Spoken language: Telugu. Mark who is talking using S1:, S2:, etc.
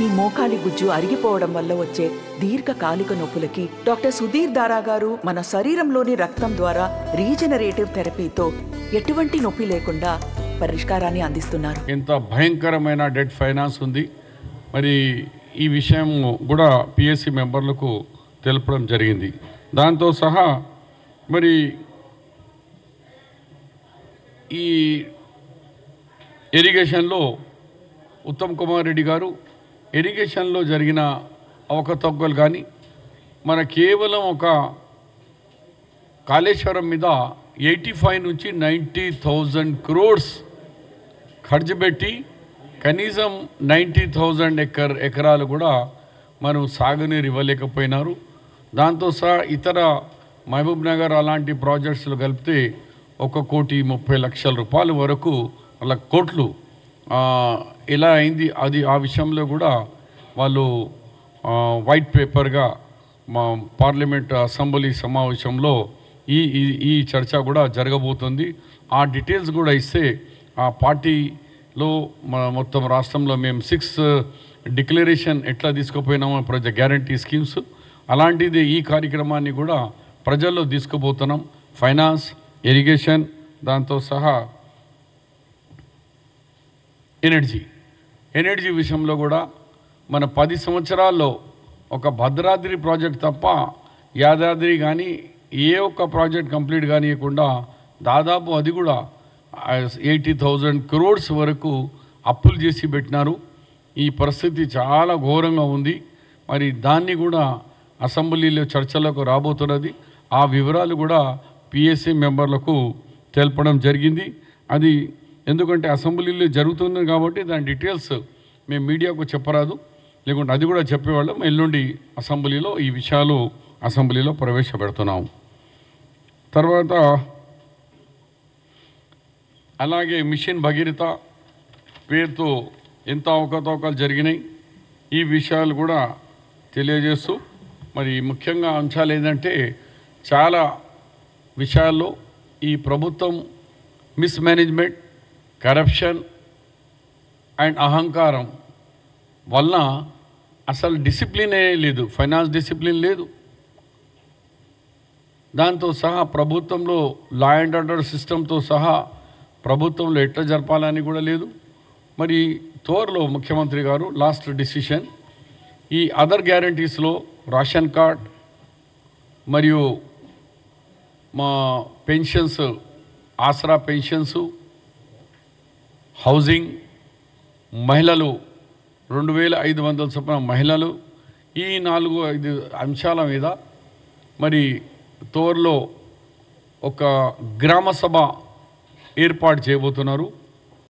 S1: మీ మోకాలి గుజ్జు అరిగిపోవడం వల్ల వచ్చే దీర్ఘకాలిక నొప్పులకి డాక్టర్ సుధీర్ దారా గారు మన శరీరంలోని రక్తం ద్వారా రీజనరేటివ్ థెరపీతో ఎటువంటి నొప్పి లేకుండా పరిష్కారాన్ని అందిస్తున్నారు.
S2: ఎంత భయంకరమైన డెట్ ఫైనాన్స్ ఉంది. మరి ఈ విషయం కూడా పిఎస్సి మెంబర్లకు తెలపడం జరిగింది. దాంతో సహా మరి ఈ ఇరిగేషన్లో ఉత్తమ్ కుమార్ రెడ్డి గారు ఇరిగేషన్లో జరిగిన అవకతవకలు కానీ మన కేవలం ఒక కాళేశ్వరం మీద 85 నుంచి 90,000 crores ఖర్చు పెట్టి కనీసం 90,000 ఎకరాలు కూడా మనం సాగునీరు ఇవ్వలేకపోయినారు. దాంతో సహా ఇతర మహబూబ్ నగర్ అలాంటి ప్రాజెక్ట్స్లో కలిపితే 1,30,00,000 రూపాయల వరకు వాళ్ళ కోట్లు ఎలా అయింది. అది ఆ విషయంలో కూడా వాళ్ళు వైట్ పేపర్గా మా పార్లమెంట్ అసెంబ్లీ సమావేశంలో ఈ చర్చ కూడా జరగబోతుంది. ఆ డీటెయిల్స్ కూడా ఇస్తే ఆ పార్టీలో మొత్తం రాష్ట్రంలో మేము 6 డిక్లరేషన్ ఎట్లా తీసుకుపోయినామో ప్రజా గ్యారంటీ స్కీమ్స్ అలాంటిది ఈ కార్యక్రమాన్ని కూడా ప్రజల్లో తీసుకుపోతున్నాం. ఫైనాన్స్, ఇరిగేషన్, దాంతో సహా ఎనర్జీ విషయంలో కూడా మన 10 సంవత్సరాల్లో ఒక భద్రాద్రి ప్రాజెక్ట్ తప్ప యాదాద్రి కానీ ఏ ఒక్క ప్రాజెక్ట్ కంప్లీట్ కానియకుండా దాదాపు అది కూడా 80,000 crores వరకు అప్పులు చేసి పెట్టినారు. ఈ పరిస్థితి చాలా ఘోరంగా ఉంది. మరి దాన్ని కూడా అసెంబ్లీలో చర్చలకు రాబోతున్నది. ఆ వివరాలు కూడా పిఎస్సి మెంబర్లకు తెలపడం జరిగింది. అది ఎందుకంటే అసెంబ్లీలో జరుగుతుంది కాబట్టి దాని డీటెయిల్స్ మేము మీడియాకు చెప్పరాదు, లేకుంటే అది కూడా చెప్పేవాళ్ళం. ఎల్లుండి అసెంబ్లీలో ఈ విషయాలు అసెంబ్లీలో ప్రవేశపెడుతున్నాము. తర్వాత అలాగే మిషన్ భగీరథ పేరుతో ఎంత అవకతవకలు జరిగినాయి ఈ విషయాలు కూడా తెలియజేస్తూ మరి ముఖ్యంగా అంశాలు ఏంటంటే చాలా విషయాల్లో ఈ ప్రభుత్వం మిస్మేనేజ్మెంట్, కరప్షన్ అండ్ అహంకారం వలన అసలు డిసిప్లినే లేదు, ఫైనాన్స్ డిసిప్లిన్ లేదు. దాంతో సహా ప్రభుత్వంలో లా అండ్ ఆర్డర్ సిస్టంతో సహా ప్రభుత్వంలో ఎట్లా జరపాలని కూడా లేదు. మరి త్వరలో ముఖ్యమంత్రి గారు లాస్ట్ డిసిషన్ ఈ అదర్ గ్యారంటీస్లో రేషన్ కార్డ్ మరియు మా పెన్షన్స్, ఆసరా పెన్షన్స్, హౌసింగ్, మహిళలు 2,500 చొప్పున మహిళలు, ఈ 4-5 అంశాల మీద మరి త్వరలో ఒక గ్రామ సభ ఏర్పాటు చేయబోతున్నారు.